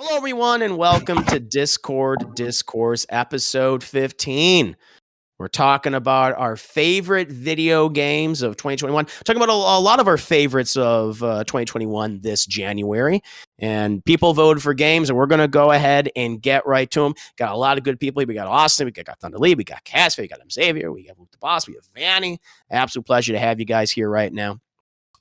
Hello, everyone, and welcome to Discourse episode 15. We're talking about our favorite video games of 2021. Talking about a lot of our favorites of 2021 this January. And people voted for games, and we're going to go ahead and get right to them. Got a lot of good people. We got Austin, we got Thunder Lee, we got Cass, we got Xavier, we got Luke the Boss, we have Vanny. Absolute pleasure to have you guys here right now.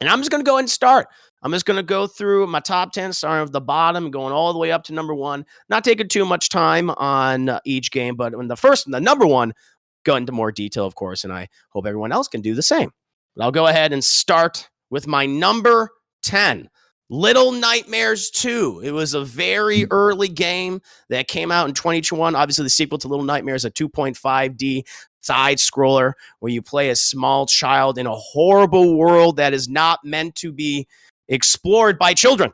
And I'm just going to go ahead and start. I'm just going to go through my top 10, starting with the bottom, going all the way up to number one. Not taking too much time on each game, but when the number one, go into more detail, of course, and I hope everyone else can do the same. But I'll go ahead and start with my number 10, Little Nightmares 2. It was a very early game that came out in 2021. Obviously, the sequel to Little Nightmares, a 2.5D side scroller where you play a small child in a horrible world that is not meant to be explored by children,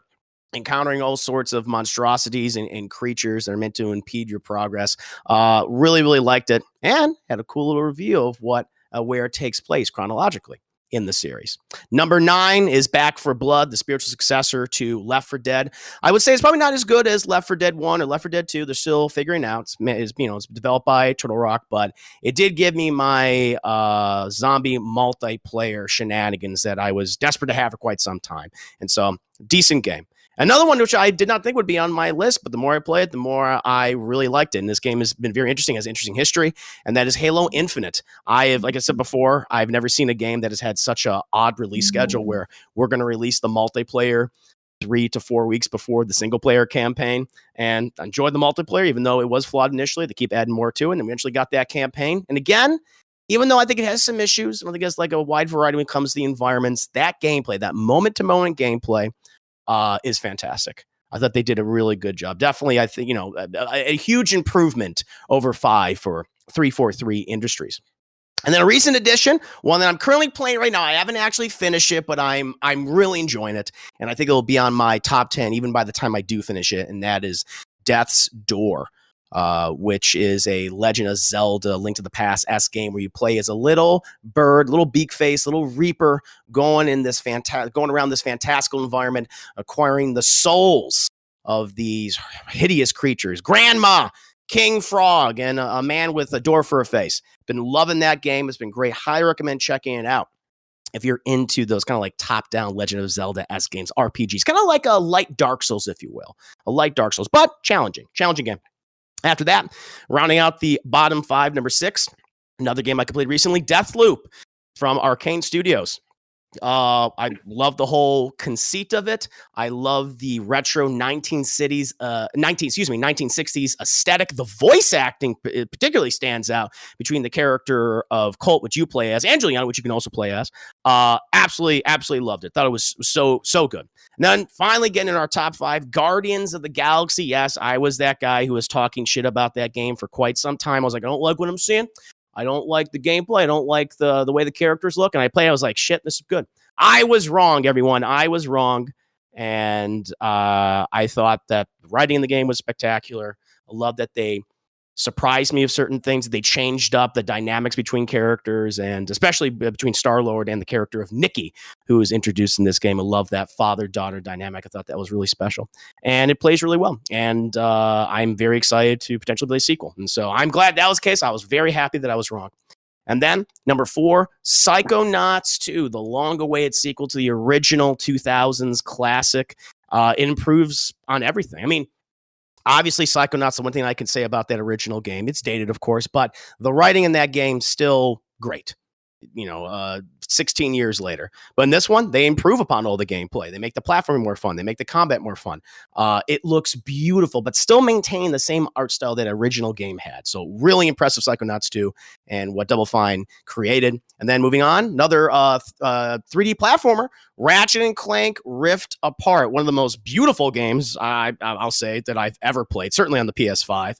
encountering all sorts of monstrosities and creatures that are meant to impede your progress. Really liked it, and had a cool little review of where it takes place chronologically in the series. Number 9 is Back 4 Blood, the spiritual successor to Left 4 Dead. I would say it's probably not as good as Left 4 Dead 1 or Left 4 Dead 2. They're still figuring out. It's developed by Turtle Rock, but it did give me my zombie multiplayer shenanigans that I was desperate to have for quite some time. And so, decent game. Another one which I did not think would be on my list, but the more I play it, the more I really liked it. And this game has been very interesting, has interesting history, and that is Halo Infinite. Like I said before, I've never seen a game that has had such an odd release schedule where we're going to release the multiplayer 3 to 4 weeks before the single player campaign. And I enjoyed the multiplayer, even though it was flawed initially. They keep adding more to it, and we eventually got that campaign. And again, even though I think it has some issues, I don't think it's like a wide variety when it comes to the environments, that gameplay, that moment-to-moment gameplay, is fantastic. I thought they did a really good job. Definitely, I think, a huge improvement over 5 for 343 Industries. And then a recent addition, one that I'm currently playing right now. I haven't actually finished it, but I'm really enjoying it. And I think it'll be on my top 10 even by the time I do finish it. And that is Death's Door, which is a Legend of Zelda Link to the Past-esque game where you play as a little bird, little beak face, little reaper going around this fantastical environment, acquiring the souls of these hideous creatures. Grandma, King Frog, and a man with a door for a face. Been loving that game. It's been great. Highly recommend checking it out if you're into those kind of like top-down Legend of Zelda-esque games, RPGs. Kind of like a light Dark Souls, if you will. A light Dark Souls, but challenging game. After that, rounding out the bottom 5, number 6, another game I completed recently, Deathloop from Arcane Studios. I love the whole conceit of it. I love the retro 1960s aesthetic. The voice acting particularly stands out between the character of Colt, which you play as, and Juliana, which you can also play as. Absolutely loved it. Thought it was so good. And then finally getting in our top 5, Guardians of the Galaxy. Yes, I was that guy who was talking shit about that game for quite some time. I was like, I don't like what I'm seeing. I don't like the gameplay. I don't like the way the characters look. And I was like, shit, this is good. I was wrong, everyone. I was wrong. And I thought that writing in the game was spectacular. I love that they surprised me of certain things. They changed up the dynamics between characters, and especially between Star-Lord and the character of Nikki, who was introduced in this game. I love that father-daughter dynamic. I thought that was really special. And it plays really well. And I'm very excited to potentially play a sequel. And so I'm glad that was the case. I was very happy that I was wrong. And then, number 4, Psychonauts 2, the long-awaited sequel to the original 2000s classic. It improves on everything. I mean, obviously, Psychonauts, the one thing I can say about that original game, it's dated, of course, but the writing in that game still great. 16 years later. But in this one, they improve upon all the gameplay. They make the platforming more fun. They make the combat more fun. It looks beautiful, but still maintain the same art style that original game had. So really impressive Psychonauts 2 and what Double Fine created. And then moving on, another 3D platformer, Ratchet & Clank Rift Apart. One of the most beautiful games, I'll say, that I've ever played, certainly on the PS5.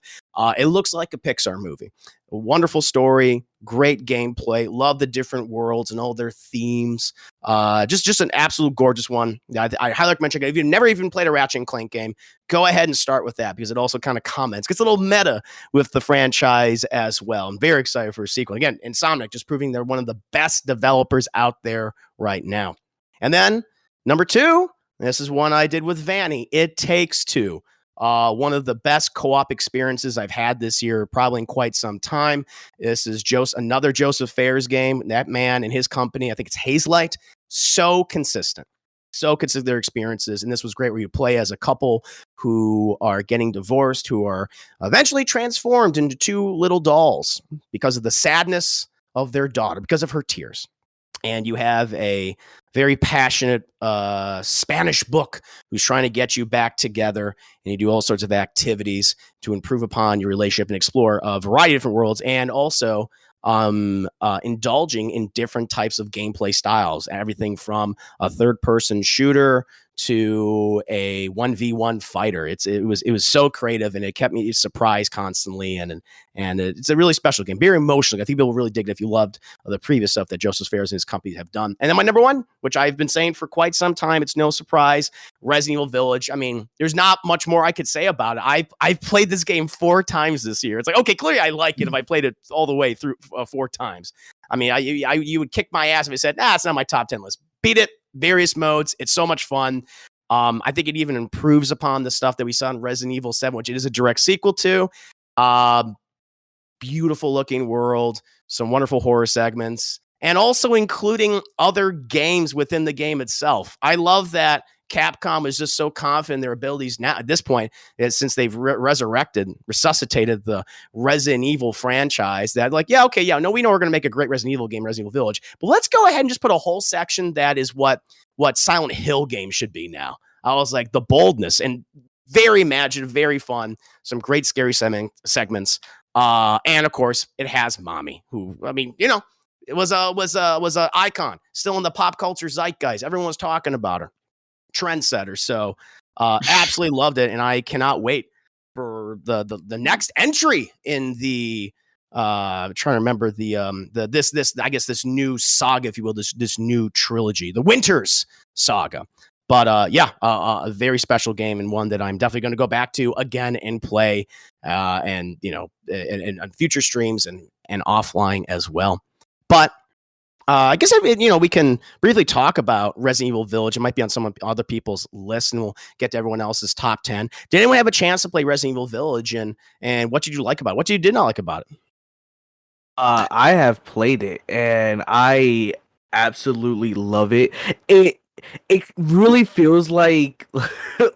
It looks like a Pixar movie. A wonderful story, great gameplay, love the different worlds and all their themes. Just an absolute gorgeous one. I highly recommend checking it. If you've never even played a Ratchet & Clank game, go ahead and start with that because it also kind of gets a little meta with the franchise as well. I'm very excited for a sequel. Again, Insomniac just proving they're one of the best developers out there right now. And then number 2, this is one I did with Vanny. It Takes Two. One of the best co-op experiences I've had this year, probably in quite some time. This is another Joseph Fares game. That man and his company, I think it's Hazelight, so consistent their experiences. And this was great, where you play as a couple who are getting divorced, who are eventually transformed into two little dolls because of the sadness of their daughter, because of her tears. And you have a very passionate Spanish book who's trying to get you back together, and you do all sorts of activities to improve upon your relationship and explore a variety of different worlds, and also indulging in different types of gameplay styles, everything from a third-person shooter to a 1v1 fighter. It was so creative, and it kept me surprised constantly, and it's a really special game, very emotional. I think people will really dig it if you loved the previous stuff that Joseph Fares and his company have done. And then my number one, which I've been saying for quite some time, it's no surprise, Resident Evil Village. I mean, there's not much more I could say about it. I've played this game 4 times this year. It's like, okay, clearly I like it if I played it all the way through 4 times. I mean, you would kick my ass if I said, it's not my top 10 list. Beat it, various modes. It's so much fun. I think it even improves upon the stuff that we saw in Resident Evil 7, which it is a direct sequel to. Beautiful looking world, some wonderful horror segments, and also including other games within the game itself. I love that Capcom is just so confident in their abilities now at this point, since they've resuscitated the Resident Evil franchise, that like, we know we're going to make a great Resident Evil game, Resident Evil Village, but let's go ahead and just put a whole section that is what Silent Hill games should be now. I was like, the boldness, and very imaginative, very fun, some great scary segments. And of course, it has Mommy, who, I mean, it was a icon, still in the pop culture zeitgeist. Everyone was talking about her. Trendsetter. So absolutely loved it, and I cannot wait for the next entry in the trying to remember this new saga, if you will, this new trilogy, the Winters saga. But a very special game, and one that I'm definitely going to go back to again and play, and on future streams and offline as well. But I guess we can briefly talk about Resident Evil Village. It might be on some other people's list, and we'll get to everyone else's top 10. Did anyone have a chance to play Resident Evil Village, and what did you like about it? What did you not like about it? I have played it, and I absolutely love it. It really feels like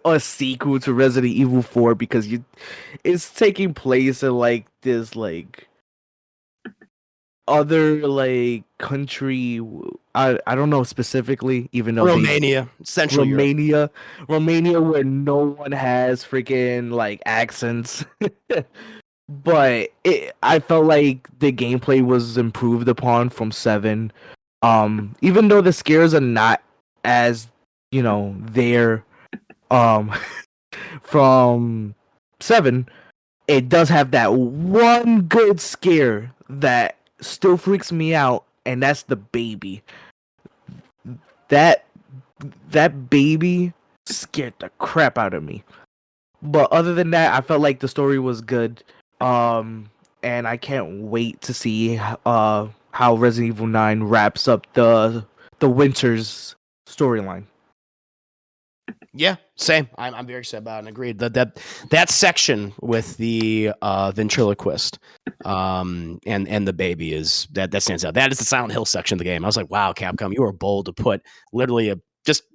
a sequel to Resident Evil 4 because it's taking place in like this like other like country. I don't know specifically, even though Romania, Central Europe. Romania, where no one has freaking like accents. But I felt like the gameplay was improved upon from 7. Even though the scares are not as there from 7, it does have that one good scare that still freaks me out, and that's the baby. That baby scared the crap out of me. But other than that, I felt like the story was good. And I can't wait to see how Resident Evil 9 wraps up the Winters storyline. Yeah, same. I'm very excited about it and agreed that section with the ventriloquist and the baby is that stands out. That is the Silent Hill section of the game. I was like, wow, Capcom, you are bold to put literally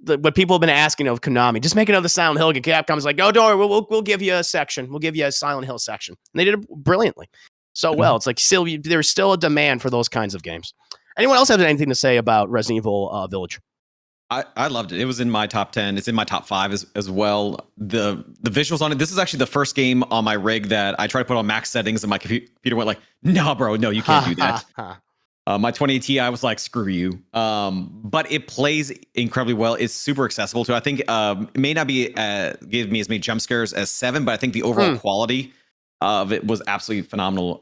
what people have been asking of Konami. Just make another Silent Hill game. Capcom's like, oh, don't worry, we'll give you a section. We'll give you a Silent Hill section. And they did it brilliantly. So well, it's like there's still a demand for those kinds of games. Anyone else have anything to say about Resident Evil Village? I loved it. It was in my top 10. It's in my top 5 as well. The visuals on it. This is actually the first game on my rig that I tried to put on max settings, and my computer went like, "No, bro, no, you can't do that." My 2080 Ti was like, "Screw you." But it plays incredibly well. It's super accessible too. I think it may not be give me as many jump scares as 7, but I think the overall quality of it was absolutely phenomenal.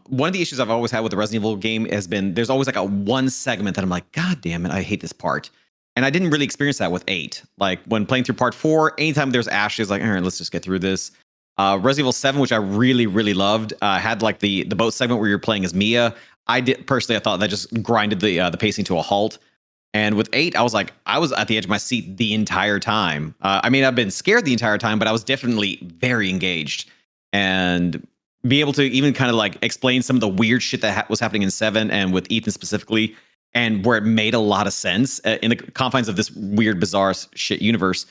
One of the issues I've always had with the Resident Evil game has been there's always like a one segment that I'm like, God damn it, I hate this part. And I didn't really experience that with 8. Like when playing through part 4, anytime there's ashes, like, all right, let's just get through this. Resident Evil 7, which I really, really loved, had like the boat segment where you're playing as Mia. I thought that just grinded the pacing to a halt. And with 8, I was at the edge of my seat the entire time. I mean, I've been scared the entire time, but I was definitely very engaged. And be able to even kind of like explain some of the weird shit that was happening in 7 and with Ethan specifically, and where it made a lot of sense in the confines of this weird, bizarre shit universe.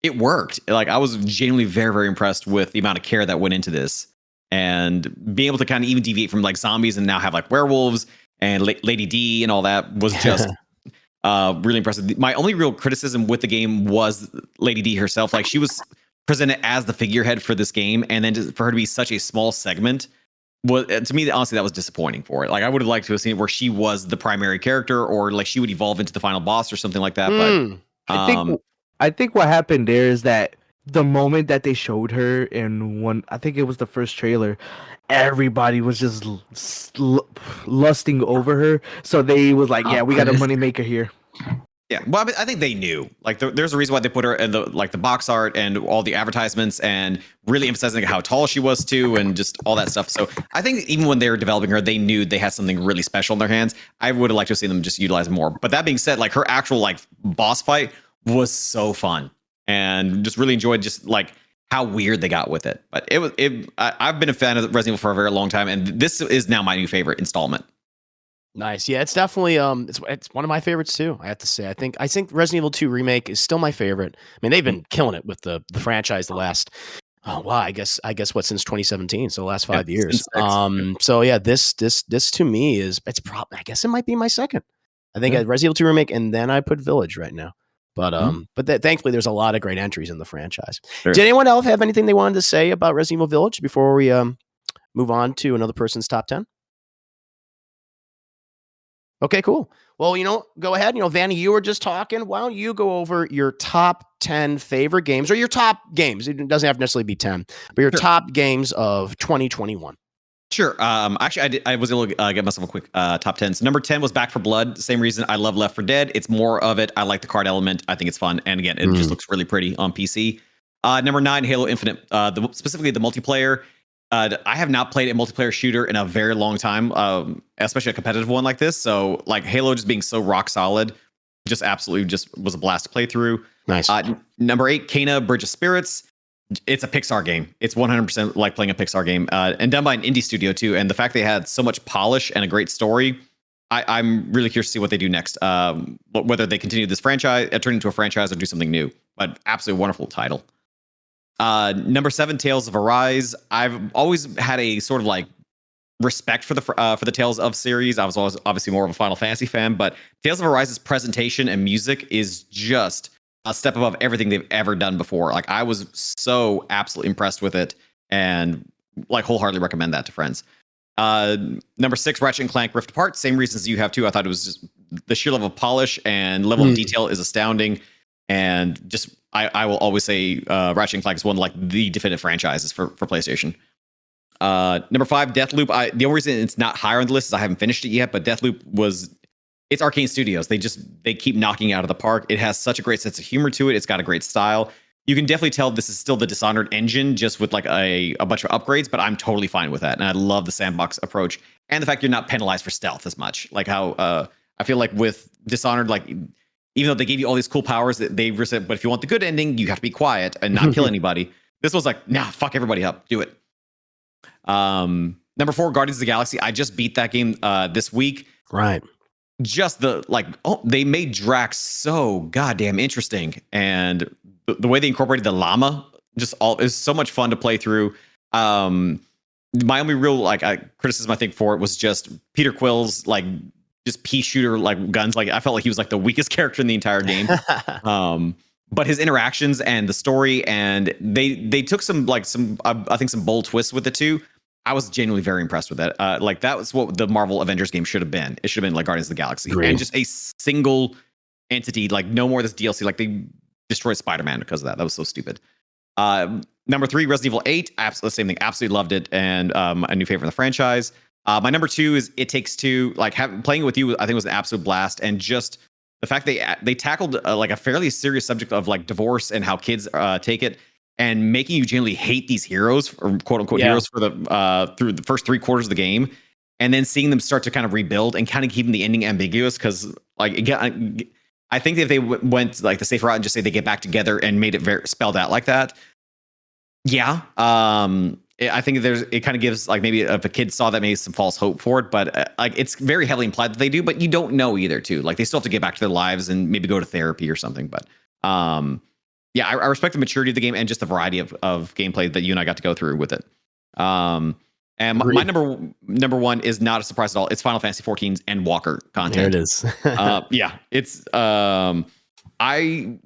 It worked. Like, I was genuinely very, very impressed with the amount of care that went into this, and being able to kind of even deviate from like zombies and now have like werewolves and Lady D and all that was just really impressive. My only real criticism with the game was Lady D herself. Like, she was presented as the figurehead for this game, and then for her to be such a small segment was, to me, honestly, that was disappointing for it. Like, I would have liked to have seen it where she was the primary character, or like she would evolve into the final boss or something like that. But I think what happened there is that the moment that they showed her in one, I think it was the first trailer, everybody was just lusting over her. So they was like, "Yeah, we got a moneymaker here." Yeah, well, I mean, I think they knew. Like, there's a reason why they put her in the box art and all the advertisements, and really emphasizing how tall she was too, and just all that stuff. So I think even when they were developing her, they knew they had something really special in their hands. I would have liked to have seen them just utilize more. But that being said, like, her actual like boss fight was so fun, and just really enjoyed just like how weird they got with it. But I've been a fan of Resident Evil for a very long time, and this is now my new favorite installment. Nice. Yeah, it's definitely it's one of my favorites too, I have to say. I think Resident Evil 2 remake is still my favorite. I mean, they've been killing it with the franchise the last I guess what, since 2017, so the last 5 years. So yeah, this to me is, it's probably, I guess it might be my second. I think Resident Evil 2 remake, and then I put Village right now. But thankfully there's a lot of great entries in the franchise. Sure. Did anyone else have anything they wanted to say about Resident Evil Village before we move on to another person's top 10? Okay, cool. Well, go ahead. Vanny, you were just talking. Why don't you go over your top 10 favorite games, or your top games? It doesn't have to necessarily be 10, but your top games of 2021. Sure. Actually, I was able to get myself a quick top 10. So number 10 was Back 4 Blood. Same reason I love Left 4 Dead. It's more of it. I like the card element. I think it's fun. And again, it just looks really pretty on PC. Number 9, Halo Infinite, specifically the multiplayer. I have not played a multiplayer shooter in a very long time, especially a competitive one like this. So like Halo just being so rock solid, just absolutely just was a blast to play through. Nice. Number 8, Kena, Bridge of Spirits. It's a Pixar game. It's 100% like playing a Pixar game, and done by an indie studio too. And the fact they had so much polish and a great story, I'm really curious to see what they do next. Whether they continue this franchise, turn into a franchise, or do something new. But absolutely wonderful title. Number 7, Tales of Arise. I've always had a sort of like respect for the Tales of series. I was always obviously more of a Final Fantasy fan, but Tales of Arise's presentation and music is just a step above everything they've ever done before. Like, I was so absolutely impressed with it, and like wholeheartedly recommend that to friends. Number 6, Ratchet and Clank Rift Apart. Same reasons you have too. I thought it was just the sheer level of polish and level of detail is astounding, and just I will always say Ratchet and Clank is one of like the definitive franchises for PlayStation. Number 5, Deathloop. The only reason it's not higher on the list is I haven't finished it yet, but Deathloop it's Arcane Studios. They keep knocking it out of the park. It has such a great sense of humor to it. It's got a great style. You can definitely tell this is still the Dishonored engine, just with like a bunch of upgrades, but I'm totally fine with that. And I love the sandbox approach, and the fact you're not penalized for stealth as much. Like how I feel like with Dishonored, like even though they gave you all these cool powers, they said, but if you want the good ending, you have to be quiet and not kill anybody. This was like, nah, fuck everybody up. Do it. Number 4, Guardians of the Galaxy. I just beat that game this week. Right. Just they made Drax so goddamn interesting, and the way they incorporated the llama is so much fun to play through. My only real criticism I think for it was just Peter Quill's just pea shooter guns. Like, I felt like he was like the weakest character in the entire game. But his interactions and the story, and they took some I think some bold twists with it too. I was genuinely very impressed with that. That was what the Marvel Avengers game should have been. It should have been like Guardians of the Galaxy. Great. And just a single entity, no more of this DLC. Like, they destroyed Spider-Man because of that. That was so stupid. Number 3, Resident Evil 8. Absolutely the same thing. Absolutely loved it, and a new favorite in the franchise. My number 2 is It Takes Two. Playing it with you, I think, was an absolute blast, and just the fact they tackled a fairly serious subject of divorce and how kids take it, and making you genuinely hate these heroes, or quote unquote heroes, for through the first 3 quarters of the game, and then seeing them start to kind of rebuild and kind of keeping the ending ambiguous because I think if they went like the safer route and just say they get back together and made it very spelled out like that, yeah. I think it kind of gives like maybe if a kid saw that, maybe some false hope for it, but like it's very heavily implied that they do, but you don't know either too. Like they still have to get back to their lives and maybe go to therapy or something. But yeah, I respect the maturity of the game and just the variety of gameplay that you and I got to go through with it. And my number one is not a surprise at all. It's Final Fantasy 14's Endwalker content. There it is. Yeah, it's I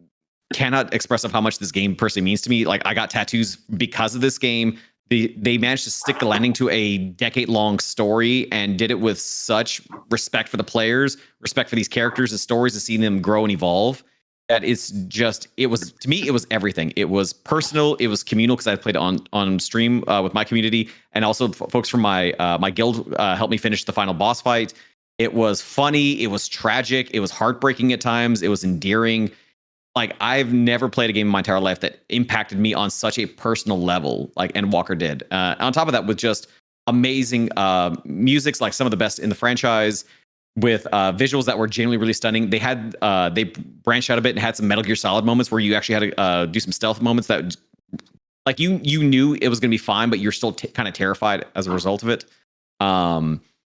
cannot express of how much this game personally means to me. Like I got tattoos because of this game. They managed to stick the landing to a decade-long story and did it with such respect for the players, respect for these characters and stories, and seeing them grow and evolve. That it's just, it was, to me, it was everything. It was personal, it was communal because I played on stream with my community, and also folks from my my guild helped me finish the final boss fight. It was funny, it was tragic, it was heartbreaking at times, it was endearing. Like I've never played a game in my entire life that impacted me on such a personal level like Endwalker did. On top of that, with just amazing music's like some of the best in the franchise, with visuals that were genuinely really stunning. They had they branched out a bit and had some Metal Gear Solid moments where you actually had to do some stealth moments that like you knew it was going to be fine, but you're still kind of terrified as a result of it.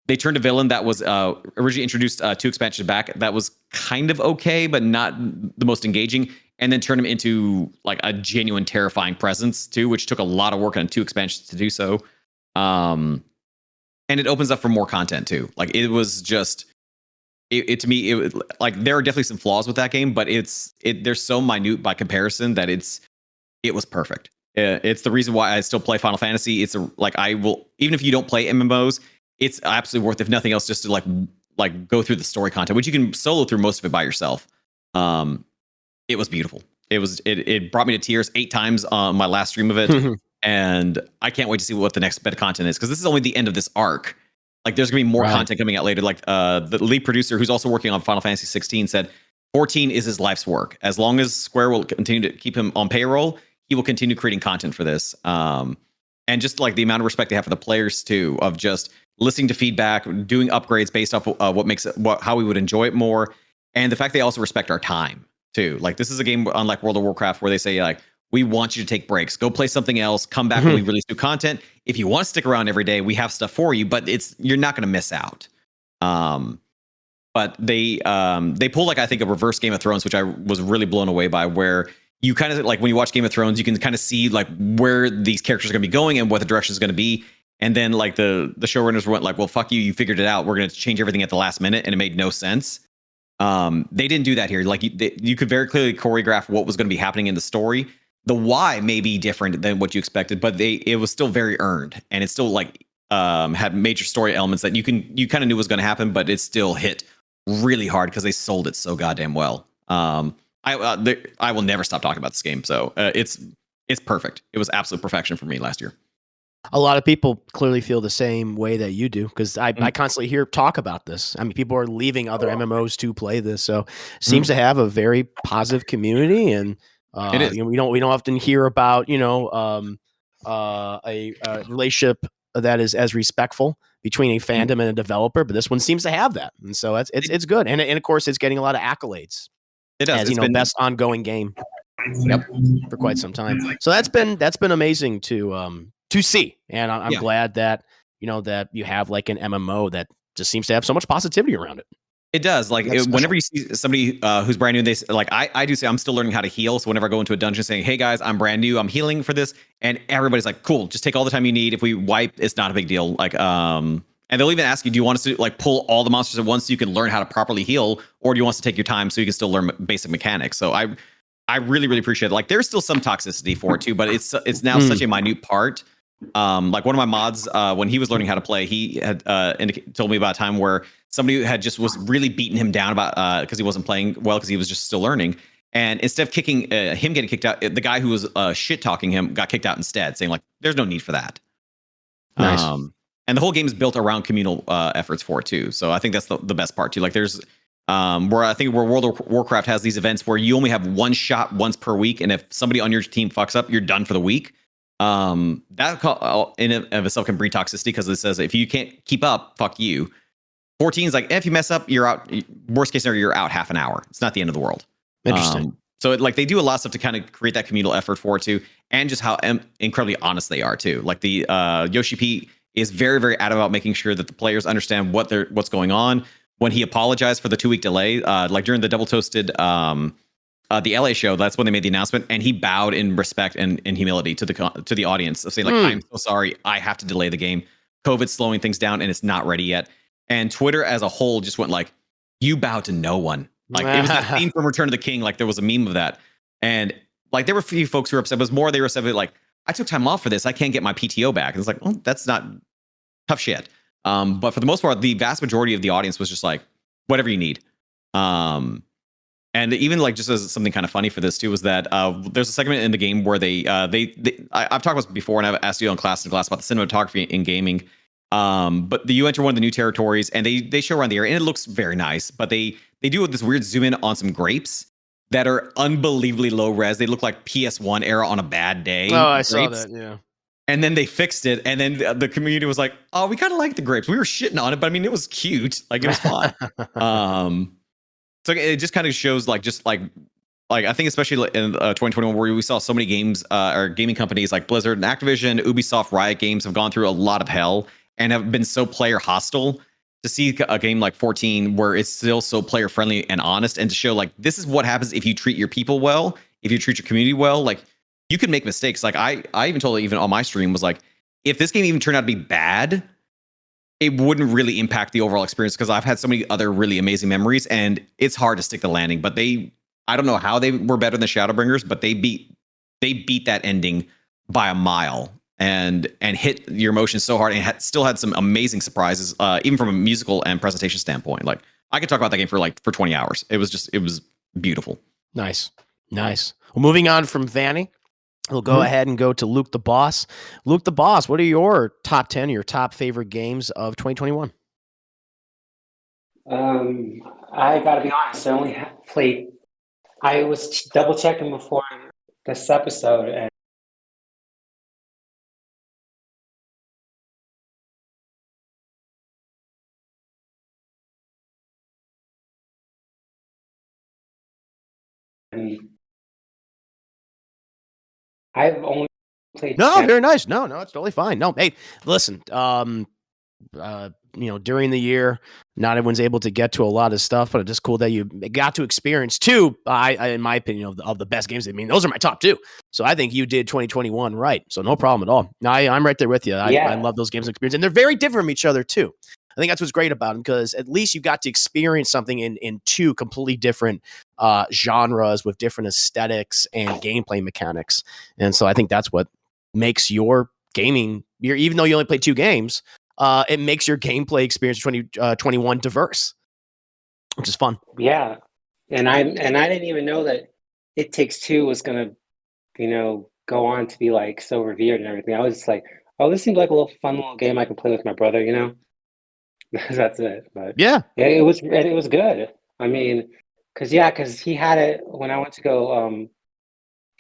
They turned a villain that was originally introduced 2 expansions back that was kind of okay, but not the most engaging, and then turned him into like a genuine terrifying presence too, which took a lot of work on 2 expansions to do so. And it opens up for more content too. Like it was just it to me, it like there are definitely some flaws with that game, but they're so minute by comparison that it was perfect. It's the reason why I still play Final Fantasy. Like I will, even if you don't play MMOs, it's absolutely worth, if nothing else, just to like go through the story content, which you can solo through most of it by yourself. It was beautiful. It brought me to tears 8 times on my last stream of it. And I can't wait to see what the next bit of content is, because this is only the end of this arc. Like there's gonna be more content coming out later. Like the lead producer, who's also working on Final Fantasy 16, said 14 is his life's work. As long as Square will continue to keep him on payroll, he will continue creating content for this. And just like the amount of respect they have for the players too, of just listening to feedback, doing upgrades based off what makes it, how we would enjoy it more, and the fact they also respect our time too. Like this is a game unlike World of Warcraft where they say like, we want you to take breaks, go play something else, come back when we release new content. If you want to stick around every day, we have stuff for you, but you're not going to miss out. But they pull like, I think, a reverse Game of Thrones, which I was really blown away by, where you kind of like when you watch Game of Thrones, you can kind of see like where these characters are going to be going and what the direction is going to be. And then like the showrunners went like, well, fuck you, you figured it out. We're going to change everything at the last minute. And it made no sense. They didn't do that here. Like you could very clearly choreograph what was going to be happening in the story. The why may be different than what you expected, but it was still very earned, and it still like had major story elements that you kind of knew was going to happen, but it still hit really hard because they sold it so goddamn well. I will never stop talking about this game, so it's perfect. It was absolute perfection for me last year. A lot of people clearly feel the same way that you do, because I constantly hear talk about this. I mean, people are leaving other MMOs to play this, so it seems to have a very positive community. And it is. You know, we don't often hear about a relationship that is as respectful between a fandom and a developer, but this one seems to have that, and so it's good. And of course, it's getting a lot of accolades. It does. As best ongoing game. Yep, for quite some time. So that's been amazing to see, and I'm glad that that you have like an MMO that just seems to have so much positivity around it. It does. Like whenever you see somebody who's brand new, they like I do say I'm still learning how to heal. So whenever I go into a dungeon saying, "Hey guys, I'm brand new, I'm healing for this," and everybody's like, "Cool, just take all the time you need. If we wipe, it's not a big deal." Like and they'll even ask you, "Do you want us to like pull all the monsters at once so you can learn how to properly heal, or do you want us to take your time so you can still learn basic mechanics?" So I really really appreciate it. Like there's still some toxicity for it too, but it's now such a minute part. Like one of my mods, when he was learning how to play, he had told me about a time where somebody had was really beating him down about because he wasn't playing well because he was just still learning. And instead of kicking him getting kicked out, the guy who was shit talking him got kicked out instead, saying like, "There's no need for that." Nice. And the whole game is built around communal efforts for it too. So I think that's the best part too. Like there's where World of Warcraft has these events where you only have one shot once per week, and if somebody on your team fucks up, you're done for the week. That in and of itself can breed toxicity because it says if you can't keep up, fuck you. 14 is like, if you mess up, you're out. Worst case scenario, you're out half an hour. It's not the end of the world. Interesting. So they do a lot of stuff to kind of create that communal effort for it too, and just how incredibly honest they are too. Like the Yoshi P is very, very adamant about making sure that the players understand what's going on. When he apologized for the 2-week delay, like during the Double Toasted the LA show, that's when they made the announcement, and he bowed in respect and humility to the audience, of saying like, I'm so sorry, I have to delay the game. COVID's slowing things down, and it's not ready yet. And Twitter as a whole just went like, you bow to no one. Like it was that theme from Return of the King. Like there was a meme of that, and like there were a few folks who were upset. But it was more they were upset with like, I took time off for this, I can't get my PTO back. And it's like, oh, that's not tough shit. But for the most part, the vast majority of the audience was just like, whatever you need. And even like just as something kind of funny for this too was that there's a segment in the game where I've talked about this before, and I've asked you on Class about the cinematography in gaming. But you enter one of the new territories, and they show around the area, and it looks very nice. But they do this weird zoom in on some grapes that are unbelievably low res. They look like PS1 era on a bad day. Oh, I saw that. Yeah. And then they fixed it, and then the community was like, "Oh, we kind of like the grapes. We were shitting on it, but I mean, it was cute. Like it was fun." So it just kind of shows like I think especially in 2021 where we saw so many games or gaming companies like Blizzard and Activision, Ubisoft, Riot Games have gone through a lot of hell and have been so player hostile. To see a game like 14 where it's still so player friendly and honest, and to show like this is what happens if you treat your people well, if you treat your community well. Like you can make mistakes. Like I even told it even on my stream was like, if this game even turned out to be bad, it wouldn't really impact the overall experience, because I've had so many other really amazing memories, and it's hard to stick the landing. But I don't know how they were better than Shadowbringers, but they beat that ending by a mile and hit your emotions so hard, and still had some amazing surprises, even from a musical and presentation standpoint. Like I could talk about that game for 20 hours. It was beautiful. Nice. Well, moving on from Vanny, we'll go ahead and go to Luke the Boss. Luke the Boss, what are your top 10, your top favorite games of 2021? I gotta be honest, I only played. I was double checking before this episode, and I've only played. No, very nice. No, it's totally fine. No, hey, listen, during the year, not everyone's able to get to a lot of stuff, but it's just cool that you got to experience two, in my opinion, of the best games. I mean, those are my top two. So I think you did 2021 right. So no problem at all. No, I'm right there with you. I love those games and experience, and they're very different from each other too. I think that's what's great about them, because at least you got to experience something in two completely different genres with different aesthetics and gameplay mechanics. And so I think that's what makes your gaming, even though you only played two games, it makes your gameplay experience 2021 diverse, which is fun. Yeah, and I didn't even know that It Takes Two was gonna, go on to be like so revered and everything. I was just like, oh, this seems like a little fun little game I can play with my brother. That's it. But Yeah, it was good. I mean, because he had it when I went to go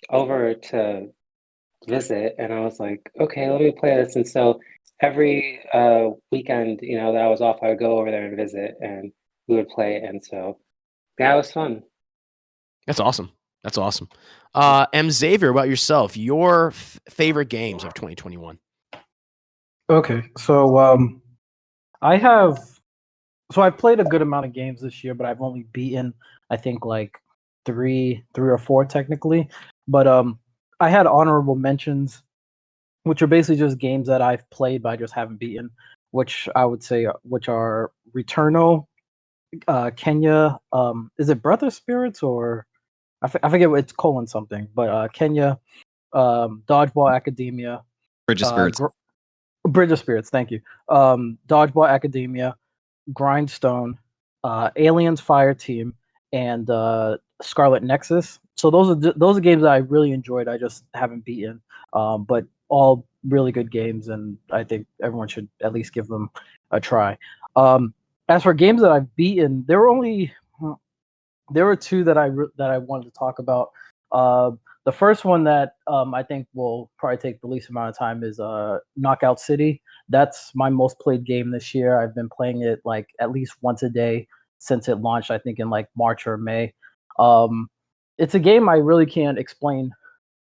over to visit, and I was like, okay, let me play this. And so every weekend, that I was off, I would go over there and visit, and we would play. And so that was fun. that's awesome. M. Xavier, about yourself, your favorite games of 2021. Okay, so I've played a good amount of games this year, but I've only beaten, I think, like three or four technically. But I had honorable mentions, which are basically just games that I've played but I just haven't beaten, which I would say which are Returnal, Kenya, is it Breath of Spirits, or I forget what it's colon something, but Kenya, Dodgeball Academia, Bridge of Spirits. Bridge of Spirits, thank you. Dodgeball Academia, Grindstone, Aliens Fire Team, and Scarlet Nexus. So those are games that I really enjoyed. I just haven't beaten, but all really good games, and I think everyone should at least give them a try. As for games that I've beaten, there were two that I wanted to talk about. The first one that I think will probably take the least amount of time is Knockout City. That's my most played game this year. I've been playing it like at least once a day since it launched, I think in like March or May. Um, it's a game I really can't explain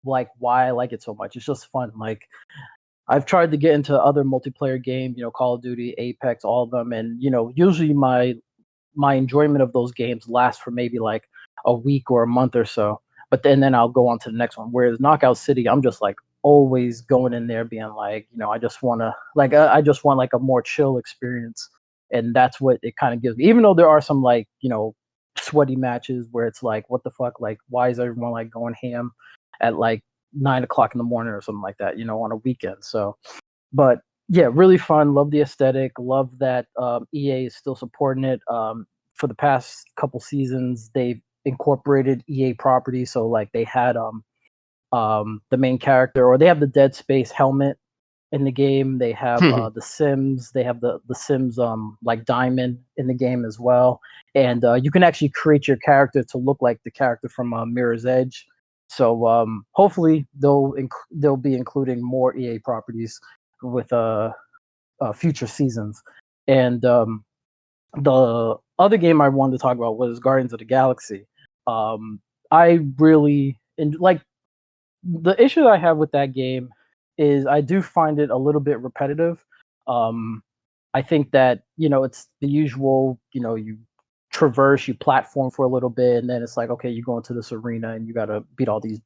like why I like it so much. It's just fun. Like I've tried to get into other multiplayer games, Call of Duty, Apex, all of them, and usually my enjoyment of those games lasts for maybe like a week or a month or so. But then I'll go on to the next one. Whereas Knockout City, I'm just like always going in there being like, I just want to like I just want like a more chill experience, and that's what it kind of gives me. Even though there are some like sweaty matches where it's like, what the fuck, like why is everyone like going ham at like 9 o'clock in the morning or something like that, on a weekend. So, but yeah, really fun. Love the aesthetic. Love that EA is still supporting it. For the past couple seasons, they've incorporated EA properties. So like they had the main character, or they have the Dead Space helmet in the game. They have the Sims. They have the Sims like diamond in the game as well. And you can actually create your character to look like the character from Mirror's Edge. So hopefully they'll be including more EA properties with future seasons. And the other game I wanted to talk about was Guardians of the Galaxy. I really like the issue that I have with that game is I do find it a little bit repetitive. I think that it's the usual. You traverse, you platform for a little bit, and then it's like, okay, you go into this arena and you got to beat all these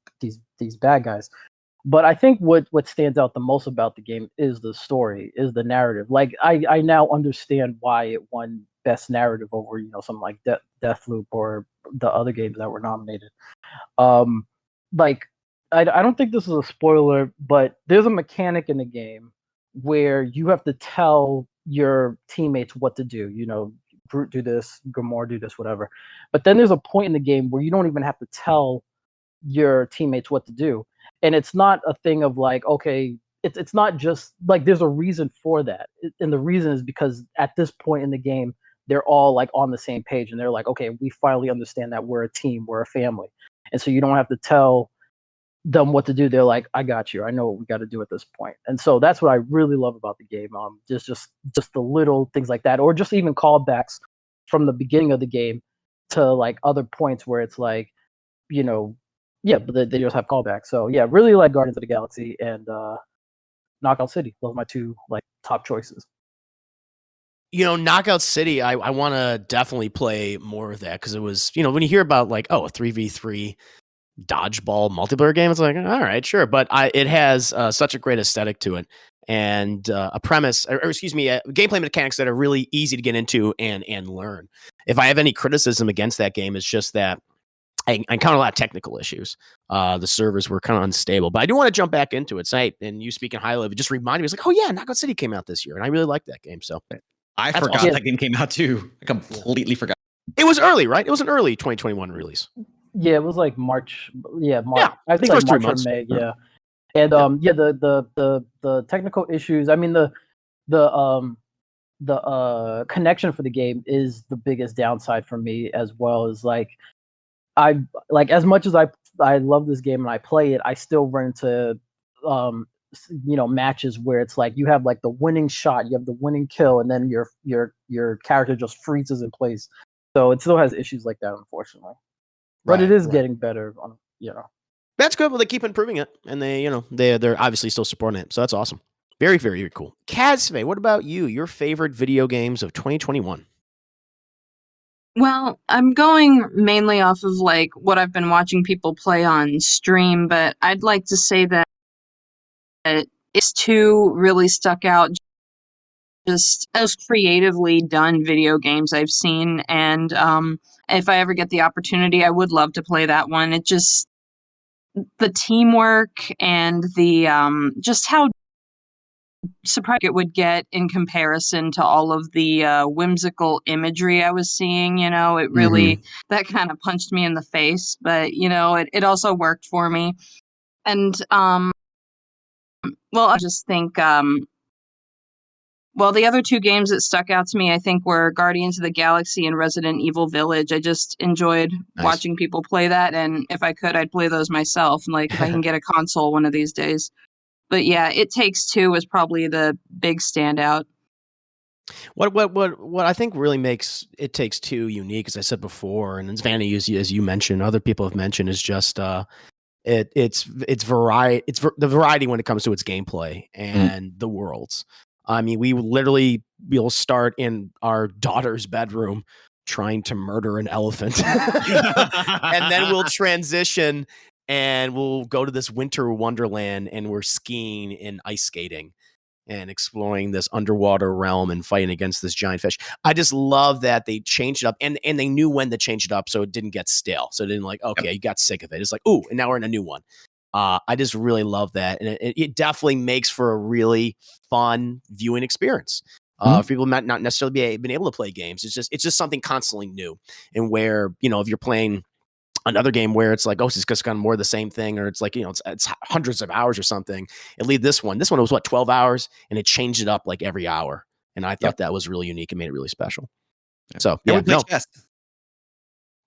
bad guys. But I think what stands out the most about the game is the story, is the narrative. Like I now understand why it won best narrative over something like Deathloop or the other games that were nominated. Like I don't think this is a spoiler, but there's a mechanic in the game where you have to tell your teammates what to do. Groot do this, Gamora do this, whatever. But then there's a point in the game where you don't even have to tell your teammates what to do. And it's not a thing of like, okay, it's not just like there's a reason for that. And the reason is because at this point in the game, they're all like on the same page and they're like, okay, we finally understand that we're a team, we're a family. And so you don't have to tell them what to do. They're like, I got you. I know what we got to do at this point. And so that's what I really love about the game. Just the little things like that, or just even callbacks from the beginning of the game to like other points where it's like, yeah, but they just have callbacks. So yeah, really like Guardians of the Galaxy and Knockout City. Those are my two like top choices. Knockout City, I want to definitely play more of that because it was, when you hear about like, a 3v3 dodgeball multiplayer game, it's like, all right, sure. But it has such a great aesthetic to it and a premise, or excuse me, gameplay mechanics that are really easy to get into and learn. If I have any criticism against that game, it's just that I encountered a lot of technical issues. The servers were kind of unstable, but I do want to jump back into it tonight. And you speaking highly of it just reminded me, it's like, oh yeah, Knockout City came out this year, and I really liked that game. So I forgot awesome. that game came out too. I completely forgot. It was early, right? It was an early 2021 release. Yeah, it was like March. Yeah, March. Yeah, I think like March or May. Yeah, and the technical issues. I mean the connection for the game is the biggest downside for me, as well as like I like as much as I love this game and I play it, I still run into matches where it's like you have like the winning shot, you have the winning kill, and then your character just freezes in place. So it still has issues like that, unfortunately. But it is getting better on That's good. Well, they keep improving it, and they're obviously still supporting it. So that's awesome. Very, very, very cool. Kazve, what about you? Your favorite video games of 2021? Well, I'm going mainly off of like what I've been watching people play on stream, but I'd like to say that it's two really stuck out, just as creatively done video games I've seen. And if I ever get the opportunity, I would love to play that one. It just the teamwork and the just how surprised it would get in comparison to all of the whimsical imagery I was seeing. It really that kind of punched me in the face, but it also worked for me. And well, I just think Well, the other two games that stuck out to me, I think, were Guardians of the Galaxy and Resident Evil Village. I just enjoyed watching people play that, and if I could, I'd play those myself. Like, if I can get a console one of these days. But yeah, It Takes Two was probably the big standout. What I think really makes It Takes Two unique, as I said before, and it's Vanny, as you mentioned, other people have mentioned, is just it's variety. It's the variety when it comes to its gameplay and the worlds. I mean, we'll start in our daughter's bedroom trying to murder an elephant, and then we'll transition and we'll go to this winter wonderland and we're skiing and ice skating and exploring this underwater realm and fighting against this giant fish. I just love that they changed it up, and they knew when to change it up so it didn't get stale. So it didn't like, okay, you got sick of it. It's like, ooh, and now we're in a new one. I just really love that, and it definitely makes for a really fun viewing experience. For people might not necessarily been able to play games, it's just something constantly new, and where if you're playing another game where it's like, oh, it's just kind of more of the same thing, or it's like it's hundreds of hours or something. At least this one was what 12 hours, and it changed it up like every hour, and I thought that was really unique and made it really special. So chess.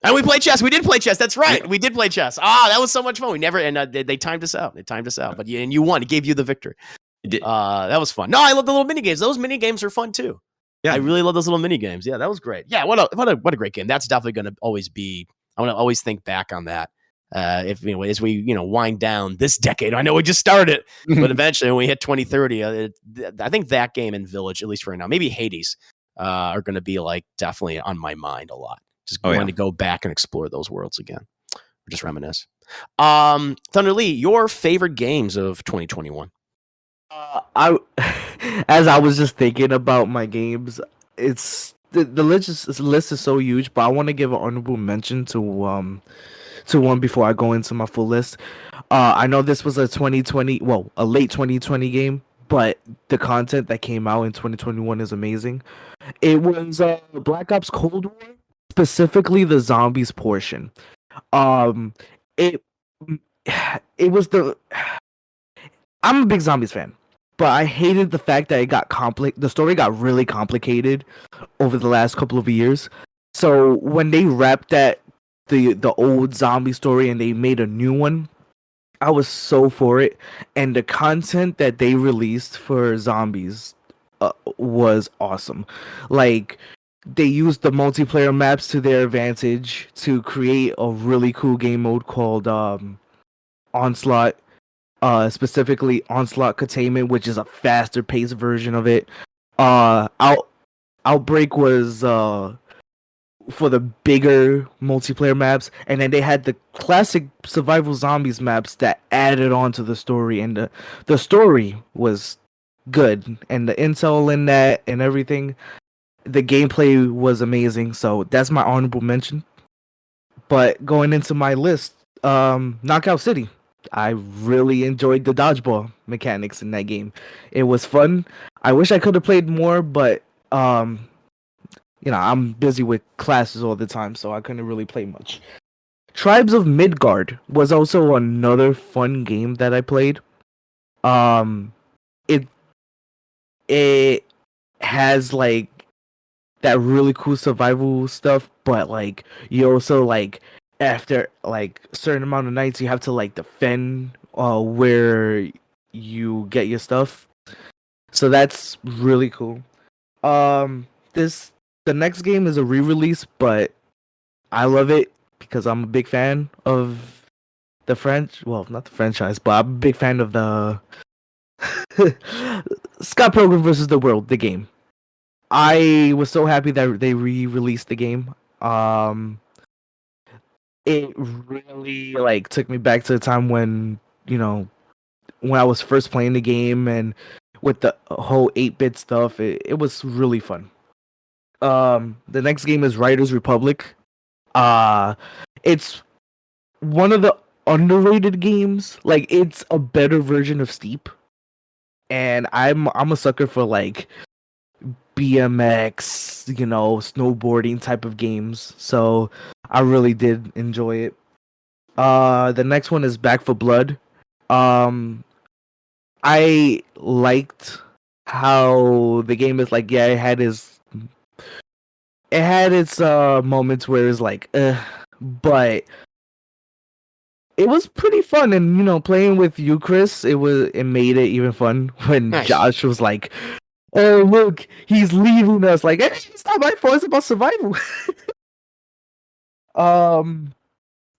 And we played chess. We did play chess. That's right. Yeah. We did play chess. That was so much fun. We never, and they timed us out. But you won. It gave you the victory. It did. That was fun. No, I love the little mini games. Those mini games are fun too. Yeah, I really love those little mini games. Yeah, that was great. Yeah, what a great game. That's definitely going to always be. I want to always think back on that. As we wind down this decade. I know we just started, but eventually when we hit 2030, I think that game and Village, at least for right now, maybe Hades, are going to be like definitely on my mind a lot. Just going to go back and explore those worlds again, or just reminisce. Thunder Lee, your favorite games of 2021? As I was just thinking about my games, it's the list is so huge, but I want to give an honorable mention to one before I go into my full list. I know this was a late 2020 game, but the content that came out in 2021 is amazing. It was Black Ops Cold War. Specifically the zombies portion. It was I'm a big zombies fan, but I hated the fact that it got the story got really complicated over the last couple of years. So when they wrapped the old zombie story and they made a new one, I was so for it. And the content that they released for zombies was awesome. Like, they used the multiplayer maps to their advantage to create a really cool game mode called Onslaught, specifically Onslaught Containment, which is a faster paced version of it. Outbreak was for the bigger multiplayer maps, and then they had the classic survival zombies maps that added on to the story, and the story was good, and the intel in that and everything. The gameplay was amazing, so that's my honorable mention. But going into my list, Knockout City. I really enjoyed the dodgeball mechanics in that game. It was fun. I wish I could have played more, but I'm busy with classes all the time, so I couldn't really play much. Tribes of Midgard was also another fun game that I played. It has like that really cool survival stuff, but like you also like after like a certain amount of nights you have to like defend where you get your stuff. So that's really cool. The next game is a re-release, but I love it because I'm a big fan of the not the franchise, but I'm a big fan of the Scott Pilgrim vs. the World, the game. I was so happy that they re-released the game. It really like took me back to the time when I was first playing the game, and with the whole 8-bit stuff, it was really fun. The next game is Riders Republic. It's one of the underrated games. Like, it's a better version of Steep, and I'm a sucker for like BMX, snowboarding type of games. So I really did enjoy it. The next one is Back for Blood. I liked how the game is like, yeah, it had its moments where it's like, but it was pretty fun. And playing with you, Chris, it made it even fun when Nice. Josh was like, oh look, he's leaving us. Like, hey, it's not my fault, it's about survival.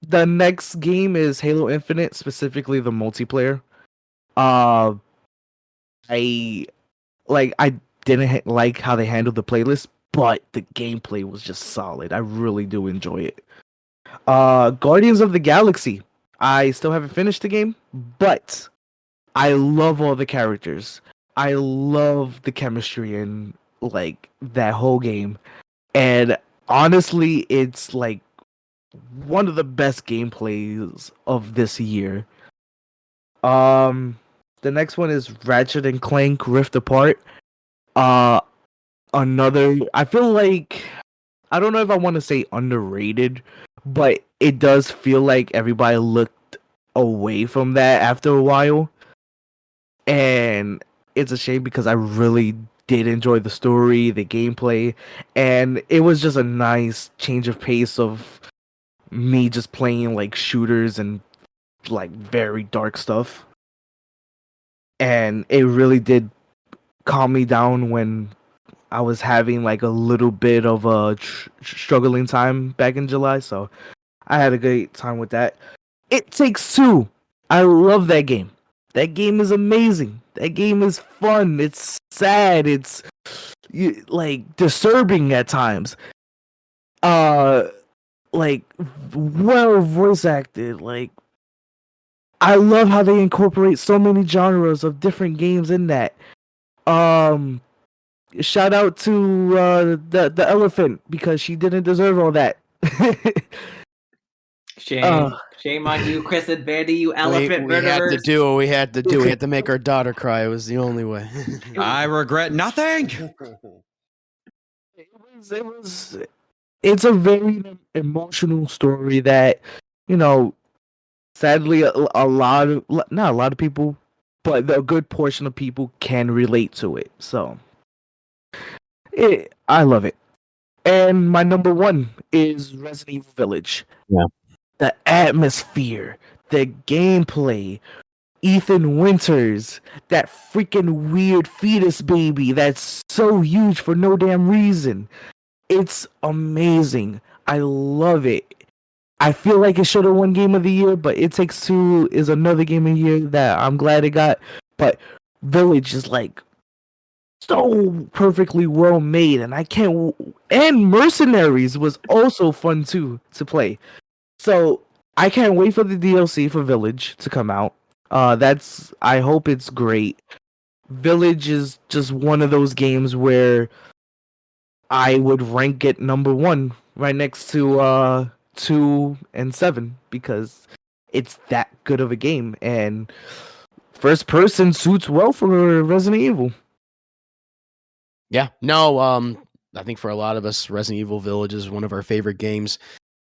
The next game is Halo Infinite, specifically the multiplayer. I didn't like how they handled the playlist, but the gameplay was just solid. I really do enjoy it. Guardians of the Galaxy. I still haven't finished the game, but I love all the characters. I love the chemistry in like that whole game. And honestly, it's like one of the best gameplays of this year. The next one is Ratchet and Clank Rift Apart. Another, I feel like, I don't know if I want to say underrated, but it does feel like everybody looked away from that after a while. And it's a shame because I really did enjoy the story, the gameplay, and it was just a nice change of pace of me just playing like shooters and like very dark stuff. And it really did calm me down when I was having like a little bit of a struggling time back in July, so I had a great time with that. It Takes Two. I love that game. That game is amazing. That game is fun. It's sad. It's like disturbing at times. Like well voice acted. Like I love how they incorporate so many genres of different games in that. Shout out to the elephant because she didn't deserve all that. Shame on you, Chris and Vandy, you elephant we had to murderers. do what we had to do. We had to make our daughter cry. It was the only way. I regret nothing. It's a very emotional story that, sadly not a lot of people, but a good portion of people can relate to it. So I love it. And my number one is Resident Evil Village. Yeah. The atmosphere, the gameplay, Ethan Winters, that freaking weird fetus baby that's so huge for no damn reason. It's amazing. I love it. I feel like it should have won Game of the Year, but It Takes Two is another Game of the Year that I'm glad it got. But Village is like so perfectly well made, and and Mercenaries was also fun too to play. So I can't wait for the DLC for Village to come out. I hope it's great. Village is just one of those games where I would rank it number one right next to 2 and 7 because it's that good of a game, and first person suits well for Resident Evil. Yeah, no, I think for a lot of us, Resident Evil Village is one of our favorite games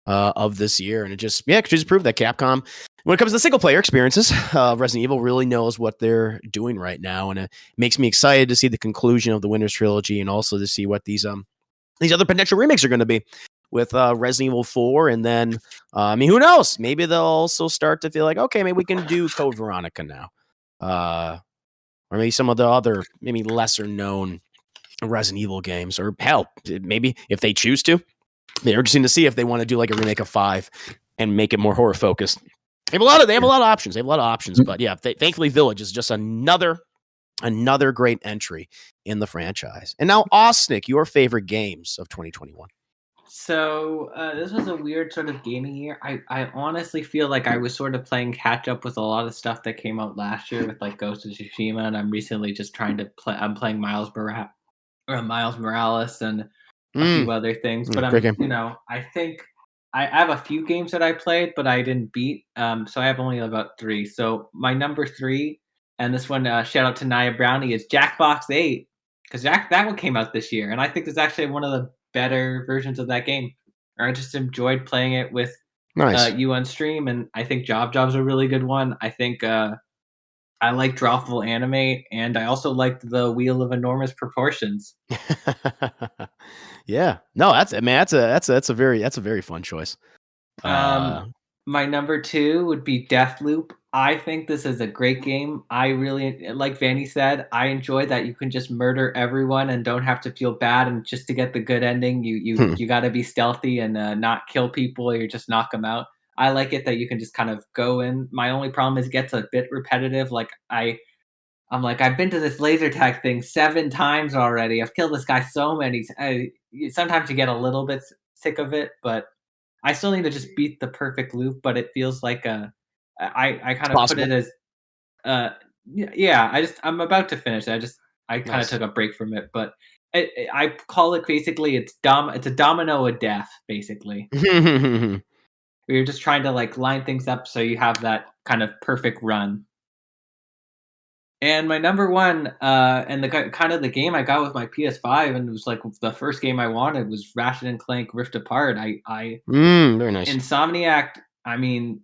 of this year, and it just proved that Capcom, when it comes to single player experiences, Resident Evil really knows what they're doing right now, and it makes me excited to see the conclusion of the Winners trilogy, and also to see what these other potential remakes are going to be with Resident Evil 4, and then who knows? Maybe they'll also start to feel like, okay, maybe we can do Code Veronica now, or maybe some of the other maybe lesser known Resident Evil games, or hell, maybe if they choose to. They're interesting to see if they want to do like a remake of 5 and make it more horror focused. They have a lot of options. But yeah, thankfully Village is just another great entry in the franchise. And now, Osnick, your favorite games of 2021. So this was a weird sort of gaming year. I honestly feel like I was sort of playing catch up with a lot of stuff that came out last year with like Ghost of Tsushima, and I'm recently just trying to play. I'm playing Miles Morales and a few other things. But I think I have a few games that I played, but I didn't beat. So I have only about 3. So my number 3, and this one, shout out to Nia Brownie, is Jackbox 8, because that one came out this year, and I think it's actually one of the better versions of that game. I just enjoyed playing it with you on stream, and I think Job's a really good one. I think I I like drawful anime, and I also liked the Wheel of Enormous Proportions. Yeah, no, that's a very fun choice. My number 2 would be Deathloop. I think this is a great game. I really, like Vanny said, I enjoy that you can just murder everyone and don't have to feel bad. And just to get the good ending, you got to be stealthy and not kill people or just knock them out. I like it that you can just kind of go in. My only problem is it gets a bit repetitive. Like I'm like, I've been to this laser tag thing 7 times already. I've killed this guy so many. Sometimes you get a little bit sick of it, but I still need to just beat the perfect loop. But it feels like I kind of put it as, yeah. I'm about to finish. I kind of took a break from it, but I call it basically it's a domino of death, basically. You're just trying to like line things up so you have that kind of perfect run. And my number 1, and the kind of the game I got with my PS5, and it was like the first game I wanted, was Ratchet and Clank Rift Apart. Very nice. Insomniac, I mean,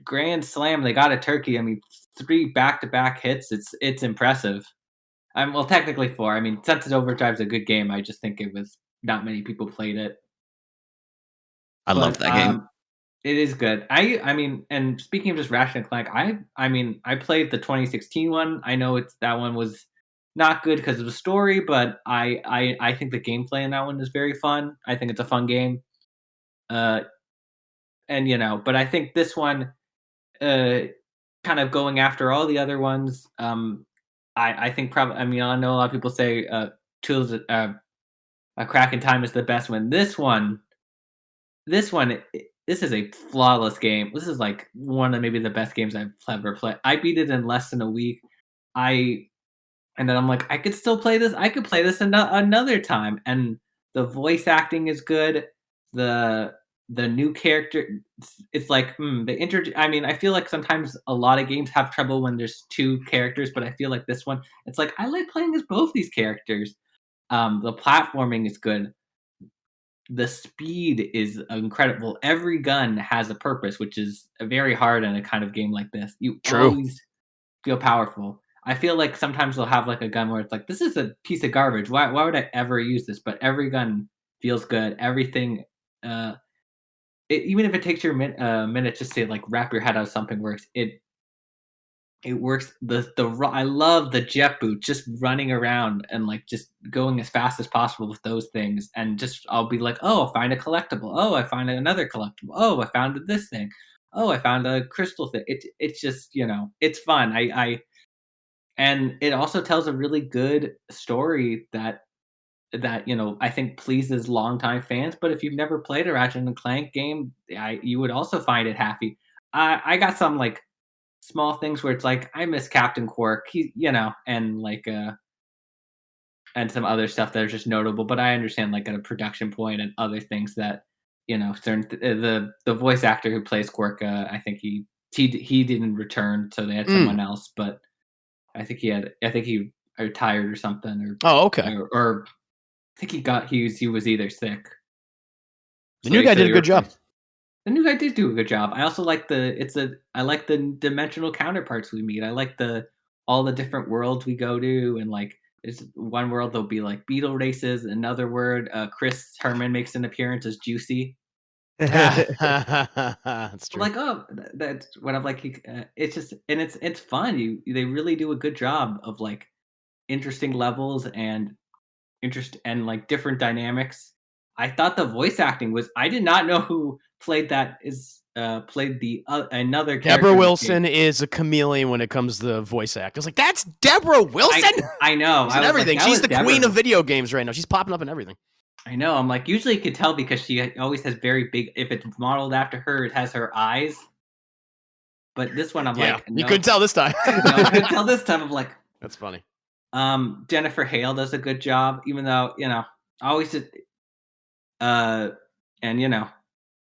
grand slam, they got a turkey. I mean, 3 back-to-back hits. It's impressive. Well, technically 4. I mean, Sunset Overdrive's a good game. I just think it was not many people played it. I love that game. It is good. I mean, and speaking of just Ratchet and Clank, I mean, I played the 2016 one. I know that one was not good because of the story, but I think the gameplay in that one is very fun. I think it's a fun game. And but I think this one, kind of going after all the other ones, I think probably. I mean, I know a lot of people say Tools, A Crack in Time is the best one. This one. This is a flawless game. This is like one of maybe the best games I've ever played. I beat it in less than a week. And then I'm like, I could still play this. I could play this another time. And the voice acting is good. The new character, it's like I mean, I feel like sometimes a lot of games have trouble when there's 2 characters, but I feel like this one, it's like I like playing as both these characters. The platforming is good. The speed is incredible. Every gun has a purpose, which is very hard in a kind of game like this. You always feel powerful. I feel like sometimes they'll have like a gun where it's like, this is a piece of garbage. Why would I ever use this? But every gun feels good. Everything, even if it takes you a minute just to like wrap your head out, something works. It works. I love the jet boot, just running around and like just going as fast as possible with those things, and just I'll be like, oh, I'll find a collectible. Oh, I find another collectible. Oh, I found this thing. Oh, I found a crystal thing. It's just it's fun. And it also tells a really good story that I think pleases longtime fans. But if you've never played a Ratchet and Clank game, you would also find it happy. I got some like small things where it's like I miss Captain Quark, and like and some other stuff that are just notable. But I understand like at a production point and other things that certain the voice actor who plays Quark, I think he didn't return, so they had someone else. But I think he retired or something. Or I think he was either sick. The new guy did a good job. The new guy did do a good job. I also like I like the dimensional counterparts we meet. I like all the different worlds we go to, and like there's one world there'll be like beetle races. Another word, Chris Herman makes an appearance as Juicy. That's true. Like, oh, that's what I'm like. It's just, and it's fun. They really do a good job of like interesting levels and like different dynamics. I thought the voice acting was. I did not know who played that. Played the another character. Deborah Wilson is a chameleon when it comes to voice act. I was like, that's Deborah Wilson. I know. She's in everything. She's the queen of video games right now. She's popping up in everything. I know. I'm like, usually you could tell because she always has very big. If it's modeled after her, it has her eyes. But this one, I'm like, no. You couldn't tell this time. No, I couldn't tell this time. I'm like, that's funny. Jennifer Hale does a good job, even though always just, and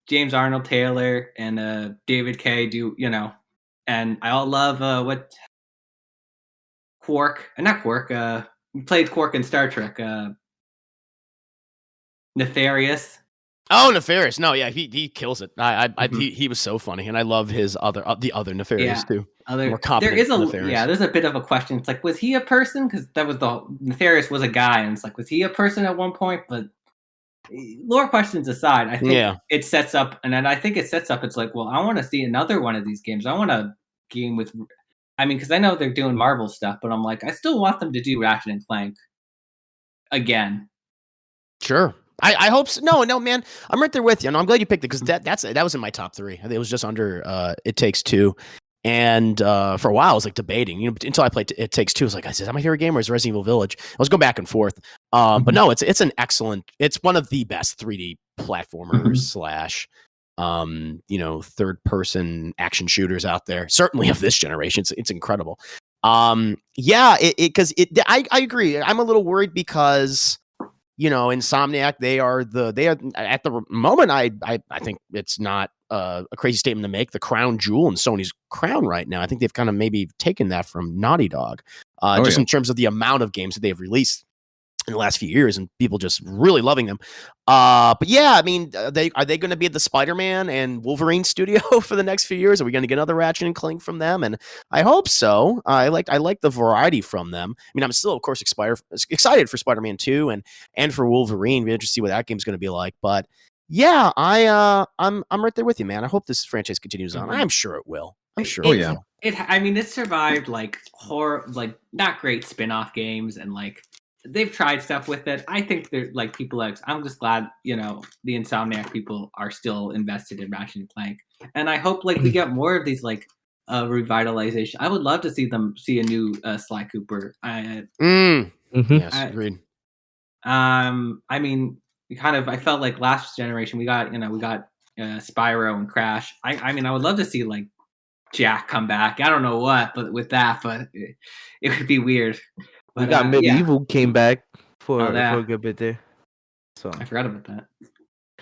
James Arnold Taylor and David Kay do, and I all love what Quark, not Quark, played Quark in Star Trek, Nefarious. Oh, Nefarious! No, yeah, he kills it. He was so funny, and I love his the other Nefarious too. More competent Nefarious. There's a bit of a question. It's like, was he a person? Because that was Nefarious was a guy, and it's like, was he a person at one point? But lore questions aside, I think it sets up, and then I think it sets up. It's like, well, I want to see another one of these games. I want a game with, I mean, because I know they're doing Marvel stuff, but I'm like, I still want them to do Ratchet and Clank again. Sure. I hope so. No, man. I'm right there with you. And I'm glad you picked it because that was in my top 3. I think it was just under It Takes Two. And for a while, I was like debating, until I played It Takes Two. I was like, is that my favorite game or is Resident Evil Village? I was going back and forth. But no, it's it's one of the best 3D platformers slash, third person action shooters out there. Certainly of this generation. It's incredible. I agree. I'm a little worried because, Insomniac, they are at the moment, I think it's not a crazy statement to make, the crown jewel in Sony's crown right now. I think they've kind of maybe taken that from Naughty Dog, in terms of the amount of games that they've released in the last few years and people just really loving them. But yeah, I mean, are they going to be at the Spider-Man and Wolverine studio for the next few years? Are we going to get another Ratchet and Clank from them? And I hope so. I like the variety from them. I mean, I'm still, of course, excited for Spider-Man 2 and for Wolverine. We're interested to see what that game's going to be like. But yeah, I'm right there with you, man. I hope this franchise continues on. I'm sure it will. I'm sure. It survived like horror, like not great spin-off games, and like they've tried stuff with it. I think they're like people like, I'm just glad, the Insomniac people are still invested in Ratchet and Clank. And I hope like we get more of these like revitalization. I would love to see them see a new Sly Cooper. Yes, agreed. I mean, I felt like last generation we got Spyro and Crash. I mean, I would love to see like Jack come back. I don't know what, but with that, but it would be weird. We got Medieval came back for a good bit there. So I forgot about that.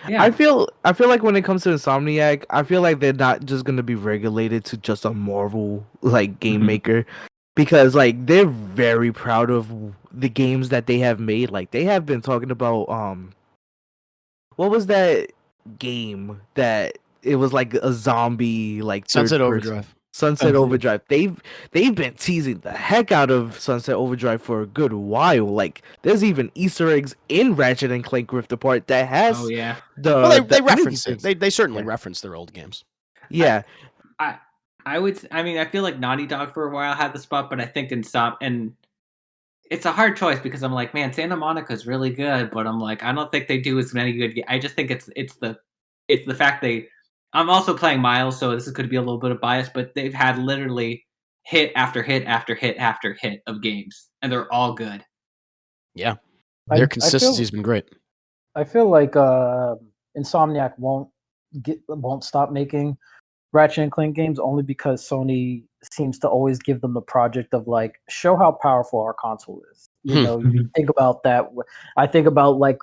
Yeah. I feel like when it comes to Insomniac, I feel like they're not just gonna be regulated to just a Marvel like game maker, because like they're very proud of the games that they have made. Like they have been talking about what was that game that it was like a zombie like Sunset Overdrive. Sunset Overdrive. They've been teasing the heck out of Sunset Overdrive for a good while. Like there's even Easter eggs in Ratchet and Clank Rift Apart that has they reference it. They certainly reference their old games. Yeah. I feel like Naughty Dog for a while had the spot, but I think and it's a hard choice because I'm like, man, Santa Monica's really good, but I'm like, I don't think they do as many good. I just think it's the fact I'm also playing Miles, so this could be a little bit of bias, but they've had literally hit after hit after hit after hit of games, and they're all good. Yeah, their consistency has been great. I feel like Insomniac won't stop making Ratchet and Clank games only because Sony seems to always give them the project of like, show how powerful our console is. You think about that. I think about like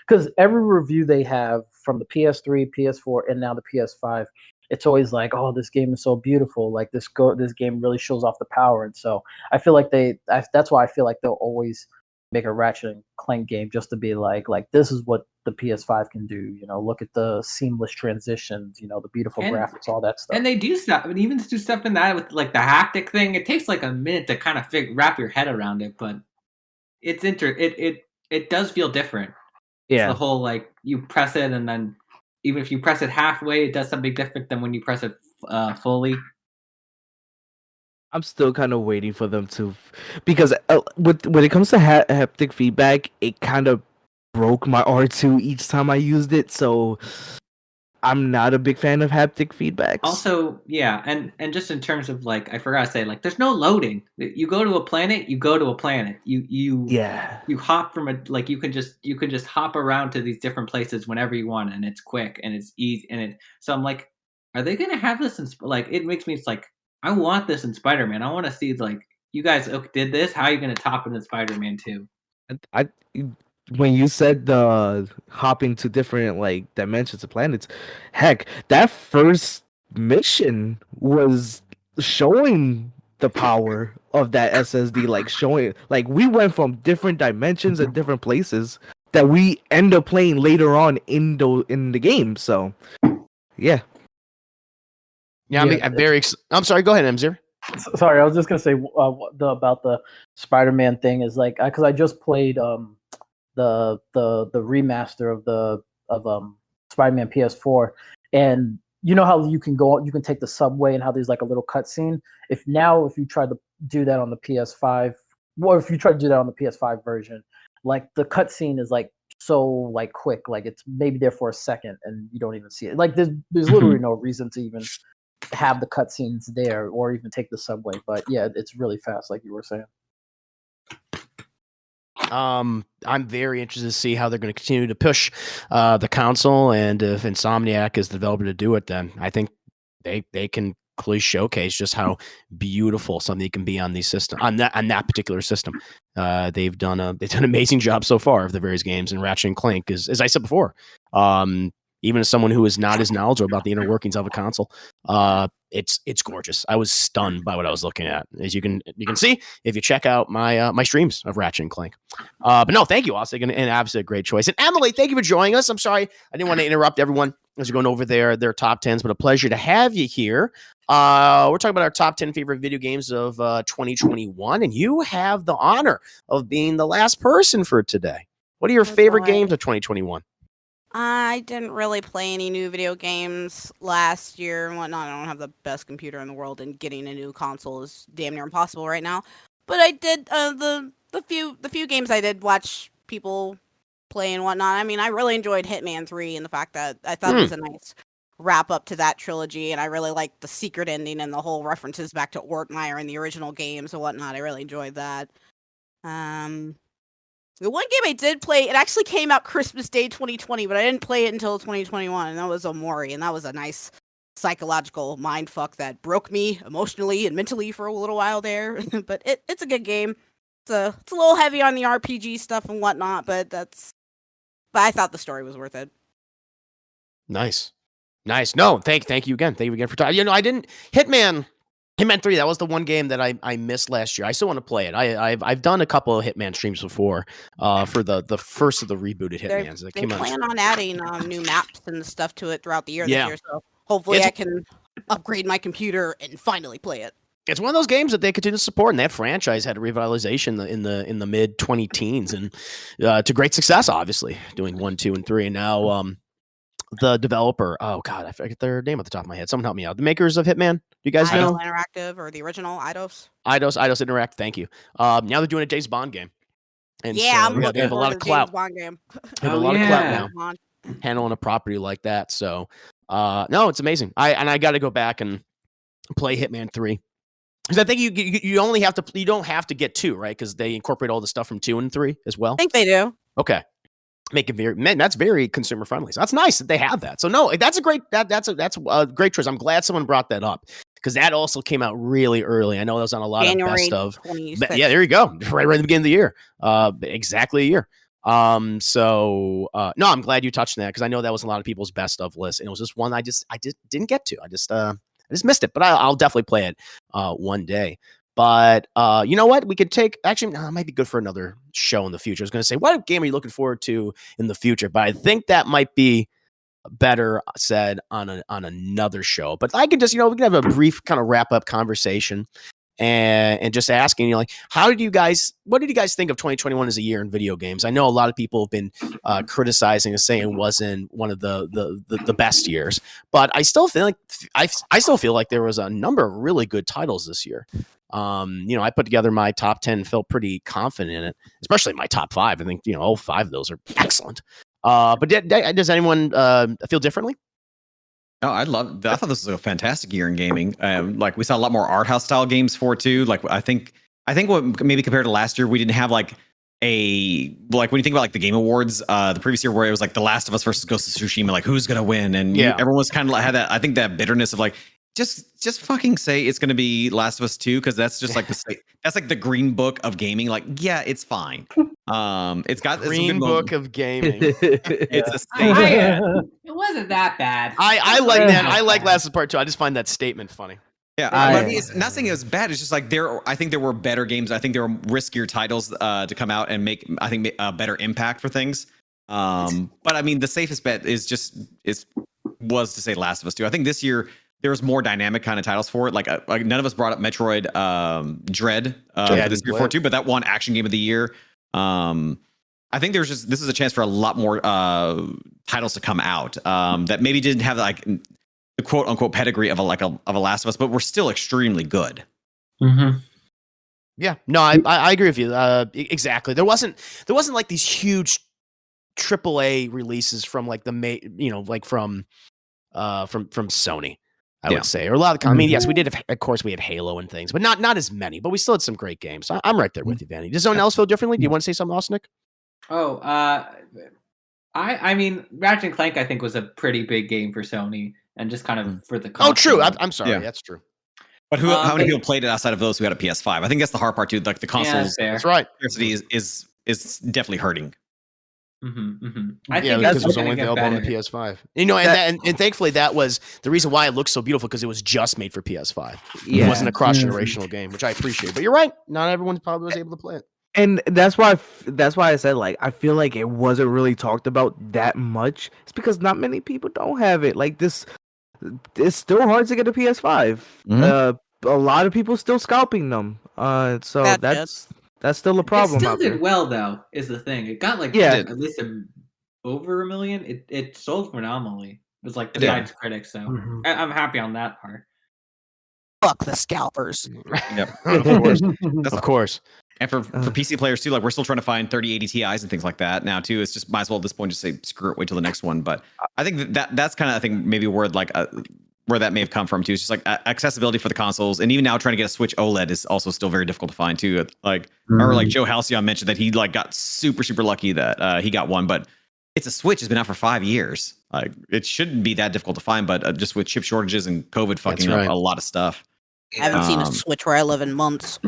because every review they have from the PS3, PS4, and now the PS5, it's always like, oh, this game is so beautiful. Like this game really shows off the power. And so I feel like that's why I feel like they'll always make a Ratchet and Clank game just to be like this is what the PS5 can do. Look at the seamless transitions, the beautiful graphics, all that stuff. And they do stuff. I mean, even do stuff in that with like the haptic thing. It takes like a minute to kind of wrap your head around it, but it's it does feel different. Yeah. It's the whole like you press it and then even if you press it halfway, it does something different than when you press it fully. I'm still kind of waiting for them to, because when it comes to haptic feedback, it kind of broke my R2 each time I used it. So I'm not a big fan of haptic feedbacks. Also, yeah, and just in terms of like, I forgot to say, like, there's no loading. You go to a planet, you go to a planet. You hop from you can just hop around to these different places whenever you want, and it's quick and it's easy so I'm like, are they gonna have this in like? It makes me, it's like, I want this in Spider-Man. I want to see like, you guys did this. How are you gonna top it in Spider-Man 2? When you said the hopping to different like dimensions of planets, heck, that first mission was showing the power of that SSD, like showing like we went from different dimensions and different places that we end up playing later on in the game. So, yeah. Yeah, I'm very. I'm sorry. Go ahead, Emzir. Sorry, I was just gonna say about the Spider-Man thing is like because I just played the remaster of Spider-Man PS4, and you know how you can take the subway and how there's like a little cutscene. If you try to do that on the PS5, or if you try to do that on the PS5 version, like the cutscene is like so like quick, like it's maybe there for a second and you don't even see it. Like there's literally no reason to even have the cutscenes there or even take the subway. But yeah, it's really fast, like you were saying. I'm very interested to see how they're going to continue to push the console, and if Insomniac is the developer to do it, then I think they can clearly showcase just how beautiful something can be on these system on that particular system. They've done an amazing job so far of the various games, and Ratchet and Clank is, as I said before, even as someone who is not as knowledgeable about the inner workings of a console, it's gorgeous. I was stunned by what I was looking at, as you can see if you check out my streams of Ratchet and Clank. But no, thank you, Osig, and obviously a great choice. And Emily, thank you for joining us. I'm sorry I didn't want to interrupt everyone as you're going over their top 10s, but a pleasure to have you here. We're talking about our top 10 favorite video games of 2021, and you have the honor of being the last person for today. What are your favorite games of 2021? I didn't really play any new video games last year and whatnot. I don't have the best computer in the world, and getting a new console is damn near impossible right now. But I did the few games I did watch people play and whatnot. I mean, I really enjoyed Hitman 3 and the fact that I thought it was a nice wrap up to that trilogy, and I really liked the secret ending and the whole references back to Ortmeyer and the original games and whatnot. I really enjoyed that. The one game I did play, it actually came out Christmas Day 2020, but I didn't play it until 2021, and that was Omori, and that was a nice psychological mindfuck that broke me emotionally and mentally for a little while there. But it's a good game. It's a little heavy on the RPG stuff and whatnot, but I thought the story was worth it. Nice. No, thank you again. Thank you again for talking. I didn't Hitman 3, that was the one game that I missed last year. I still want to play it. I've done a couple of Hitman streams before for the first of the rebooted Hitmans. They plan on adding new maps and stuff to it throughout the year this year, so hopefully I can upgrade my computer and finally play it. It's one of those games that they continue to support, and that franchise had a revitalization in the mid 2010s and to great success, obviously, doing 1, 2, and 3. And now the developer, oh god, I forget their name at the top of my head. Someone help me out. The makers of Hitman. Do you guys know? Eidos Interactive, or the original Eidos? Eidos Interact. Thank you. Now they're doing a James Bond game. And I'm they have a lot of clout. Bond game. They have a lot of clout now, handling a property like that. So, no, it's amazing. I got to go back and play Hitman 3. Because I think you only have to, you don't have to get 2, right? Because they incorporate all the stuff from 2 and 3 as well. I think they do. Okay. Make it that's very consumer friendly. So that's nice that they have that. So no, that's a great choice. I'm glad someone brought that up, because that also came out really early. I know that was on a lot January of best of. 26th. Yeah, there you go. Right at the beginning of the year. Exactly a year. No, I'm glad you touched on that, because I know that was a lot of people's best of list, and it was just one I just didn't get to. I just missed it, but I'll definitely play it one day. But you know what? We could take, actually, it might be good for another show in the future. I was going to say, what game are you looking forward to in the future? But I think that might be better said on another show. But I can just, we can have a brief kind of wrap up conversation and just asking, like, what did you guys think of 2021 as a year in video games? I know a lot of people have been criticizing and saying it wasn't one of the best years, but I still feel like there was a number of really good titles this year. I put together my top 10 and felt pretty confident in it, especially my top 5. I think, all 5 of those are excellent. But does anyone feel differently? No, I thought this was a fantastic year in gaming. Like, we saw a lot more art house style games for it too. Like, I think what maybe compared to last year, we didn't have like when you think about like the Game Awards, the previous year, where it was like The Last of Us versus Ghost of Tsushima, like who's gonna win, and everyone was kind of like had that. I think that bitterness of like, just fucking say it's going to be Last of Us 2, because that's just like that's like the green book of gaming. Like, yeah, it's fine. It's got green book of gaming. It's a statement. It wasn't that bad. I like that. I like Last of Us Part 2. I just find that statement funny. Yeah, it's not saying it was bad. It's just like I think there were better games. I think there were riskier titles to come out and make, I think, a better impact for things. But I mean, the safest bet was to say Last of Us 2. I think this year there was more dynamic kind of titles for it. Like none of us brought up Metroid Dread for this year for it too, but that won Action Game of the Year. I think this is a chance for a lot more titles to come out that maybe didn't have like the quote unquote pedigree of a Last of Us, but were still extremely good. Mm-hmm. Yeah, no, I agree with you. Exactly. There wasn't like these huge AAA releases from like from Sony. I would say, or a lot of. I mean, yes, we did. Of course, we had Halo and things, but not as many. But we still had some great games. I'm right there with you, Vanny. Does someone else feel differently? Do you want to say something else, Nick? Oh, I mean, Ratchet and Clank, I think, was a pretty big game for Sony, and just kind of for the. Oh, true. I'm sorry. Yeah. That's true. But how many people played it outside of those who had a PS5? I think that's the hard part too. Like the consoles, that's right. Scarcity is definitely hurting. I think because it was only available on the PS5. And thankfully that was the reason why it looks so beautiful, because it was just made for PS5. Yeah. It wasn't a cross-generational game, which I appreciate. But you're right. Not everyone probably was able to play it. And that's why I said, like, I feel like it wasn't really talked about that much. It's because not many people don't have it. Like this, it's still hard to get a PS5. A lot of people still scalping them. So that's still a problem. It still did well, though, is the thing. It got at least over 1 million. It sold phenomenally. It was like besides critics, so I'm happy on that part. Fuck the scalpers. Yep, of course. Of course. And for PC players too, like we're still trying to find 3080 Ti's and things like that now too. It's just might as well at this point just say screw it, wait till the next one. But I think that's kind of I think maybe where where that may have come from too. It's just like accessibility for the consoles, and even now trying to get a Switch OLED is also still very difficult to find too. Like I remember like Joe Halcyon mentioned that he like got super lucky that he got one, but it's a Switch. It's been out for 5 years. Like it shouldn't be that difficult to find, but just with chip shortages and COVID fucking up a lot of stuff. I haven't seen a Switch where I live in months.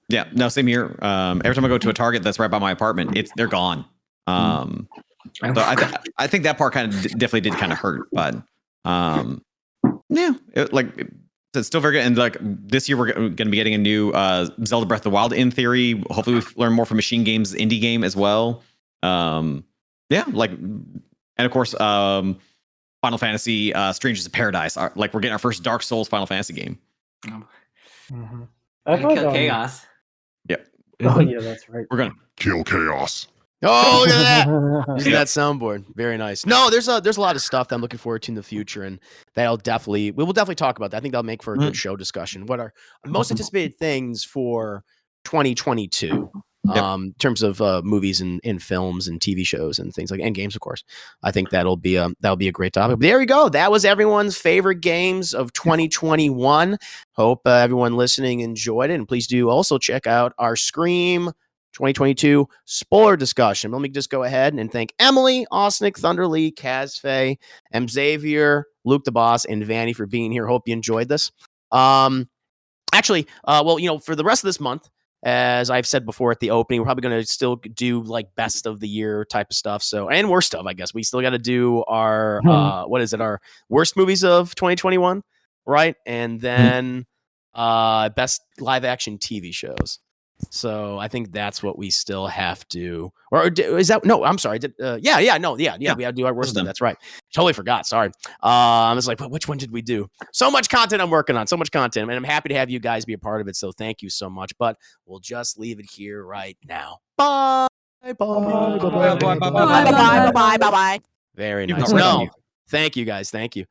Yeah, no, same here. Every time I go to a Target that's right by my apartment, they're gone. So I think that part kind of definitely did kind of hurt, but it's still very good. And like this year, we're going to be getting a new Zelda Breath of the Wild. In theory, hopefully we learn more from Machine Games indie game as well. And of course, Final Fantasy Strangers of Paradise. We're getting our first Dark Souls Final Fantasy game. I thought, Chaos. Yep. Oh yeah, that's right. We're gonna kill chaos. Oh, look at that! Using that soundboard, very nice. No, there's a lot of stuff that I'm looking forward to in the future, and we will definitely talk about that. I think that'll make for a good show discussion. What are most anticipated things for 2022? In terms of movies and films and TV shows and things and games, of course. I think that'll be a great topic. But there we go. That was everyone's favorite games of 2021. Hope everyone listening enjoyed it, and please do also check out our Scream 2022 spoiler discussion. Let me just go ahead and thank Emily, Osnick, Thunderlee, Kazfay, M. Xavier, Luke the Boss, and Vanny for being here. Hope you enjoyed this. For the rest of this month, as I've said before at the opening, we're probably going to still do like best of the year type of stuff. So, and worst of, I guess we still got to do our, our worst movies of 2021. Right. And then, best live action TV shows. So I think that's what we still have to, is that, no, I'm sorry. We had to do our worst of them. That's right. Totally forgot. Sorry. I was like, well, which one did we do? So much content I'm working on, and I'm happy to have you guys be a part of it. So thank you so much, but we'll just leave it here right now. Bye. Bye. Bye. Very nice. No, thank you guys. Thank you.